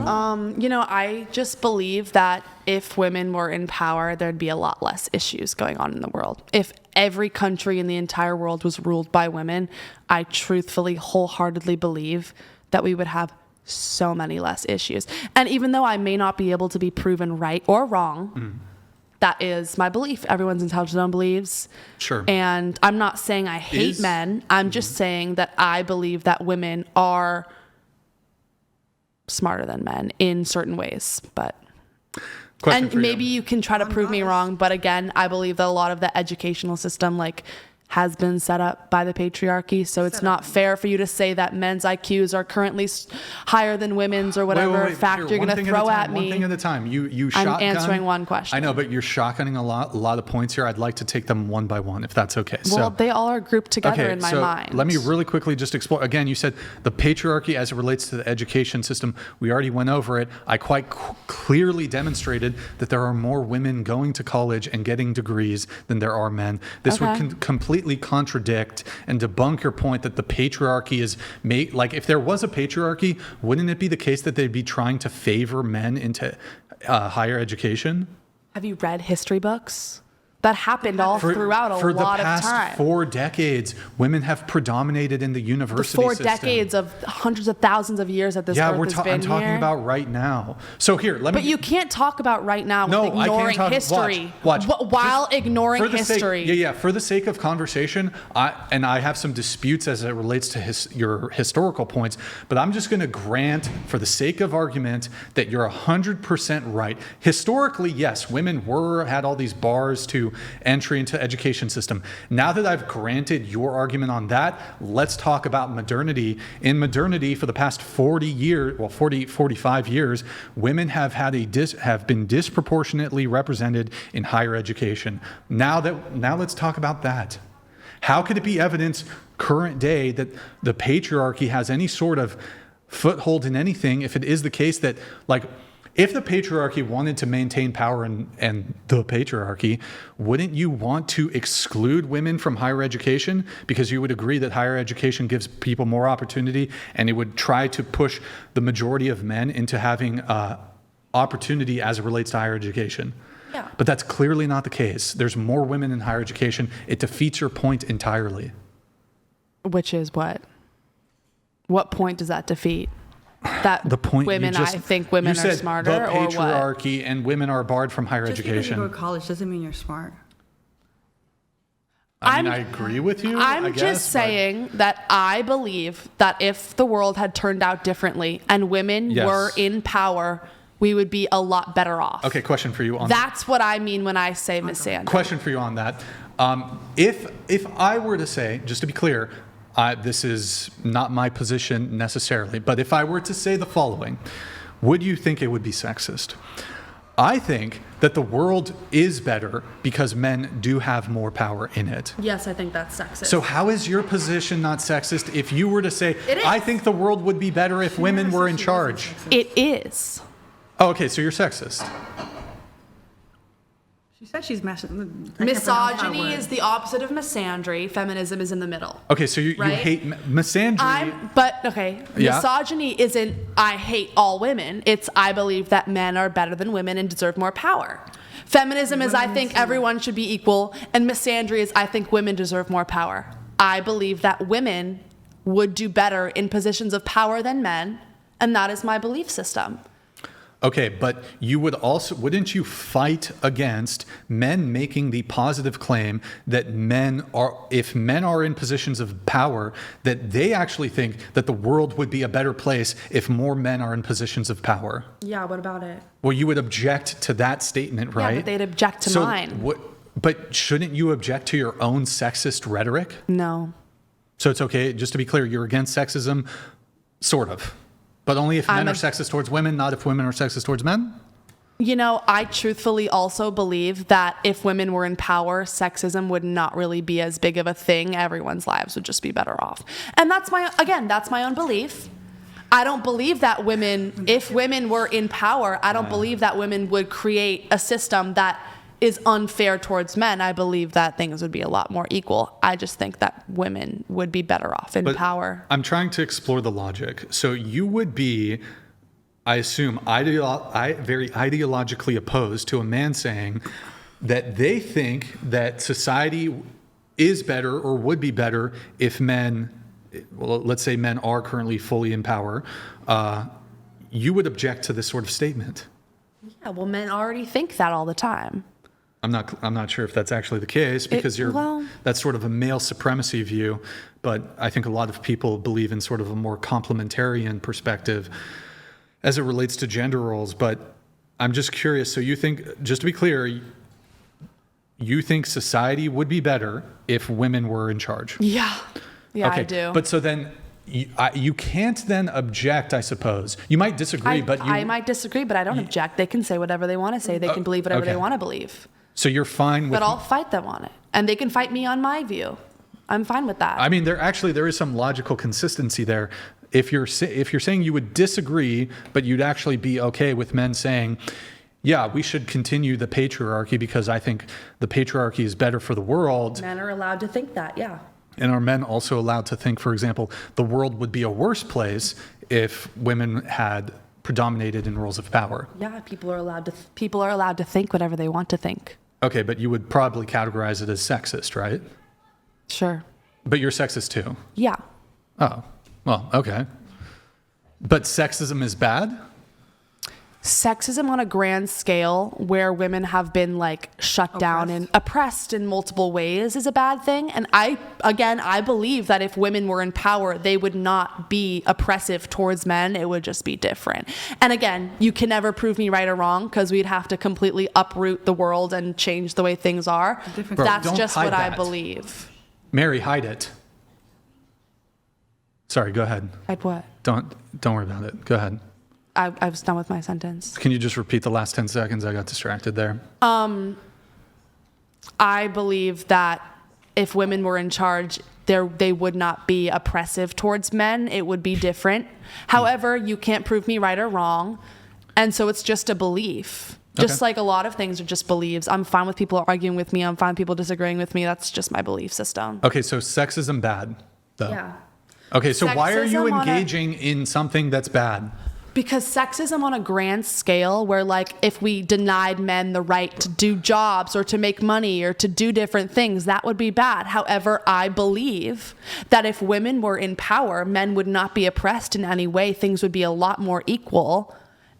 I just believe that if women were in power, there'd be a lot less issues going on in the world. If every country in the entire world was ruled by women, I truthfully, wholeheartedly believe that we would have so many less issues. And even though I may not be able to be proven right or wrong, that is my belief. Everyone's entitled to their own beliefs. Sure. And I'm not saying I hate men. I'm just saying that I believe that women are smarter than men in certain ways. But maybe you can try to prove me wrong. But again, I believe that a lot of the educational system, has been set up by the patriarchy. So it's not fair for you to say that men's IQs are currently higher than women's or whatever fact you're going to throw at me. One thing at a time. You shotgun. I'm answering one question. I know, but you're shotgunning a lot of points here. I'd like to take them one by one, if that's okay. Well, they all are grouped together in my mind. Let me really quickly just explore. Again, you said the patriarchy as it relates to the education system. We already went over it. I quite clearly demonstrated that there are more women going to college and getting degrees than there are men. This would completely contradict and debunk your point that the patriarchy is if there was a patriarchy, wouldn't it be the case that they'd be trying to favor men into higher education? Have you read history books? That happened throughout a lot of time. For the past 4 decades, women have predominated in the university system. 4 decades of hundreds of thousands of years that this earth has been I'm talking about right now. So here, But you can't talk about right now with ignoring history. Watch. While ignoring history. For the sake of conversation, I have some disputes as it relates to your historical points, but I'm just going to grant, for the sake of argument, that you're 100% right. Historically, yes, women had all these bars to entry into education system. Now that I've granted your argument on that, let's talk about modernity. In modernity, for the past 45 years, women have been disproportionately represented in higher education. Now let's talk about that. How could it be evidence current day that the patriarchy has any sort of foothold in anything if it is the case that if the patriarchy wanted to maintain power and the patriarchy, wouldn't you want to exclude women from higher education? Because you would agree that higher education gives people more opportunity, and it would try to push the majority of men into having opportunity as it relates to higher education. Yeah. But that's clearly not the case. There's more women in higher education. It defeats your point entirely. Which is what? What point does that defeat? That the point women, I think women are smarter, or what? The patriarchy and women are barred from higher education. Just because you go to college doesn't mean you're smart. I agree with you. I'm just saying that I believe that if the world had turned out differently and women were in power, we would be a lot better off. Okay, question for you on that. That's what I mean when I say misandry. Question for you on that. If I were to say, just to be clear, this is not my position necessarily, but if I were to say the following, would you think it would be sexist? I think that the world is better because men do have more power in it. Yes, I think that's sexist. So how is your position not sexist if you were to say, I think the world would be better if women were in charge? It is. Oh, okay, so you're sexist. She said she's misogyny is the opposite of misandry. Feminism is in the middle. Okay, so you hate misandry. Misogyny isn't I hate all women. It's I believe that men are better than women and deserve more power. Feminism is I think everyone should be equal, and misandry is I think women deserve more power. I believe that women would do better in positions of power than men, and that is my belief system. Okay, but wouldn't you fight against men making the positive claim that if men are in positions of power, that they actually think that the world would be a better place if more men are in positions of power? Yeah, what about it? Well, you would object to that statement, right? Yeah, but they'd object to mine. But shouldn't you object to your own sexist rhetoric? No. So it's okay, just to be clear, you're against sexism, sort of. But only if men are sexist towards women, not if women are sexist towards men? I truthfully also believe that if women were in power, sexism would not really be as big of a thing. Everyone's lives would just be better off. And that's my own belief. I don't believe that if women were in power, I don't believe that women would create a system that is unfair towards men. I believe that things would be a lot more equal. I just think that women would be better off in power. I'm trying to explore the logic. So you would be I assume, very ideologically opposed to a man saying that they think that society is better or would be better if men, well, let's say men are currently fully in power. You would object to this sort of statement. Yeah, well, men already think that all the time. I'm not sure if that's actually the case because that's sort of a male supremacy view, but I think a lot of people believe in sort of a more complementarian perspective as it relates to gender roles. But I'm just curious. So you think, just to be clear, you think society would be better if women were in charge? Yeah. Yeah, okay. I do. But so then you can't then object, I suppose. You might disagree, I might disagree, but I don't object. They can say whatever they want to say. They can believe whatever they want to believe. So you're fine with... But I'll fight them on it. And they can fight me on my view. I'm fine with that. I mean, there is some logical consistency there. If you're saying you would disagree, but you'd actually be okay with men saying, yeah, we should continue the patriarchy because I think the patriarchy is better for the world. Men are allowed to think that, yeah. And are men also allowed to think, for example, the world would be a worse place if women had predominated in roles of power? Yeah, people are allowed to think whatever they want to think. Okay, but you would probably categorize it as sexist, right? Sure. But you're sexist too? Yeah. Oh, well, okay. But sexism is bad? Sexism on a grand scale where women have been like shut down and oppressed in multiple ways is a bad thing. And I believe that if women were in power, they would not be oppressive towards men. It would just be different. And again, you can never prove me right or wrong because we'd have to completely uproot the world and change the way things are. Bro, that's just what I that. believe. Mary, hide it. Sorry, go ahead. Hide what? Don't worry about it. Go ahead. I was done with my sentence. Can you just repeat the last 10 seconds? I got distracted there. I believe that if women were in charge, they would not be oppressive towards men. It would be different. However, you can't prove me right or wrong. And so it's just a belief. Just like a lot of things are just beliefs. I'm fine with people arguing with me. I'm fine with people disagreeing with me. That's just my belief system. Okay, so sexism bad, though. Yeah. Okay, so why are you Sexism on engaging in something that's bad? Because sexism on a grand scale, where like if we denied men the right to do jobs or to make money or to do different things, that would be bad. However, I believe that if women were in power, men would not be oppressed in any way. Things would be a lot more equal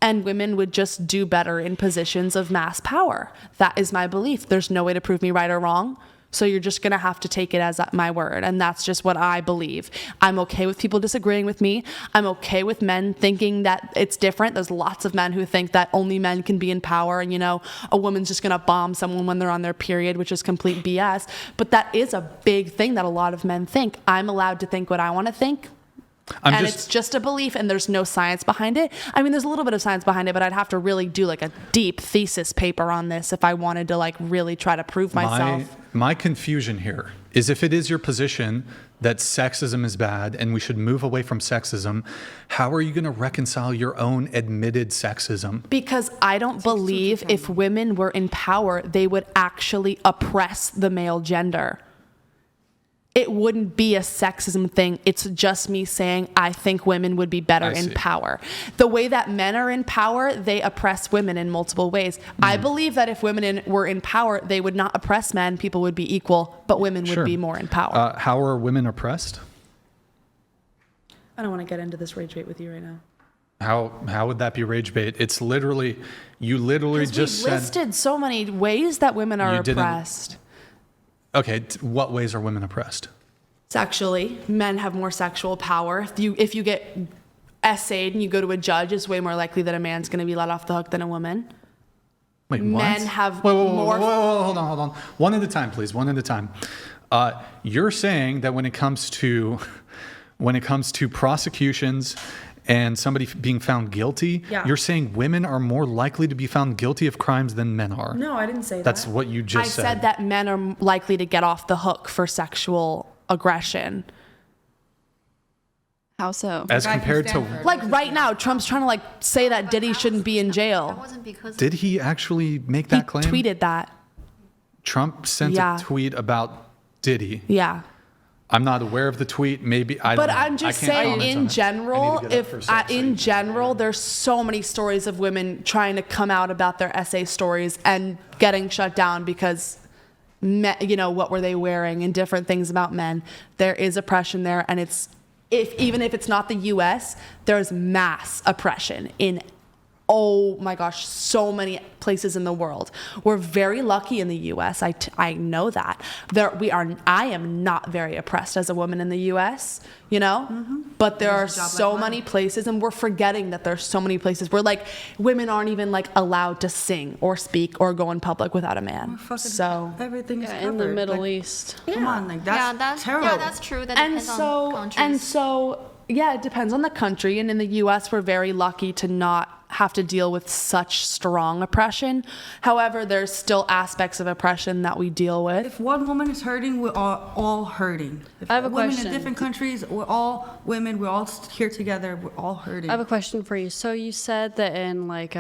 and women would just do better in positions of mass power. That is my belief. There's no way to prove me right or wrong. So you're just going to have to take it as my word. And that's just what I believe. I'm okay with people disagreeing with me. I'm okay with men thinking that it's different. There's lots of men who think that only men can be in power. And, a woman's just going to bomb someone when they're on their period, which is complete BS. But that is a big thing that a lot of men think. I'm allowed to think what I want to think. It's just a belief and there's no science behind it. I mean, there's a little bit of science behind it, but I'd have to really do like a deep thesis paper on this if I wanted to like really try to prove myself. My confusion here is if it is your position that sexism is bad and we should move away from sexism, how are you going to reconcile your own admitted sexism? Because I don't believe if women were in power, they would actually oppress the male gender. It wouldn't be a sexism thing. It's just me saying I think women would be better in power. The way that men are in power, they oppress women in multiple ways. I believe that if women were in power, they would not oppress men. People would be equal, but women would be more in power. How are women oppressed? I don't want to get into this rage bait with you right now. How would that be rage bait? It's literally, you literally just said... listed so many ways that women are oppressed. Okay, what ways are women oppressed? Sexually, men have more sexual power. If you get essayed and you go to a judge, it's way more likely that a man's going to be let off the hook than a woman. Wait, what? Men have more... Hold on. One at a time, please. One at a time. You're saying that when it comes to prosecutions and somebody being found guilty, you're saying women are more likely to be found guilty of crimes than men are. No, I didn't say that. That's what you just said. I said that men are likely to get off the hook for sexual aggression. How so? As compared to... Like right now, Trump's trying to like say that Diddy shouldn't be in jail. Did he actually make that claim? He tweeted that. Trump sent a tweet about Diddy. Yeah. I'm not aware of the tweet. Maybe I don't But know. I'm just I can't saying, comment on in it. general, I need to get up for a sec, so you in can- general, there's so many stories of women trying to come out about their essay stories and getting shut down because, what were they wearing and different things about men. There is oppression there, and even if it's not the U.S., there's mass oppression in, oh my gosh, so many places in the world. We're very lucky in the U.S. I know that. I am not very oppressed as a woman in the U.S., but there are There's a job so like many mine. places, and we're forgetting that there's so many places where like women aren't even like allowed to sing or speak or go in public without a man. So Everything is in the covered. Middle Like, East. Come on, like that's terrible. Yeah, that's true. That and depends on so countries. yeah, it depends on the country, and in the U.S. we're very lucky to not have to deal with such strong oppression. However, there's still aspects of oppression that we deal with. If one woman is hurting, we're all hurting. If I have a women question. in different countries, we're all women. We're all here together. We're all hurting. I have a question for you. So you said that in like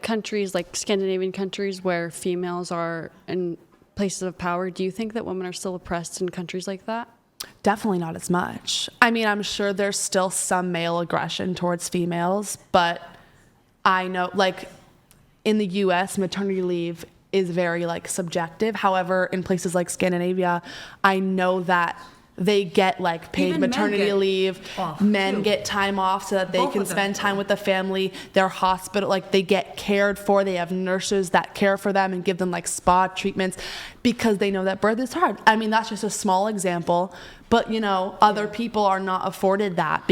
countries like Scandinavian countries where females are in places of power, do you think that women are still oppressed in countries like that? Definitely not as much. I mean, I'm sure there's still some male aggression towards females, but I know, like, in the U.S., maternity leave is very, like, subjective. However, in places like Scandinavia, I know that they get, like, paid Even men maternity get leave. off, Men too. get time off so that they Both can of them spend do. time with the family. Their hospital, like, they get cared for. They have nurses that care for them and give them, like, spa treatments because they know that birth is hard. I mean, that's just a small example. But, other people are not afforded that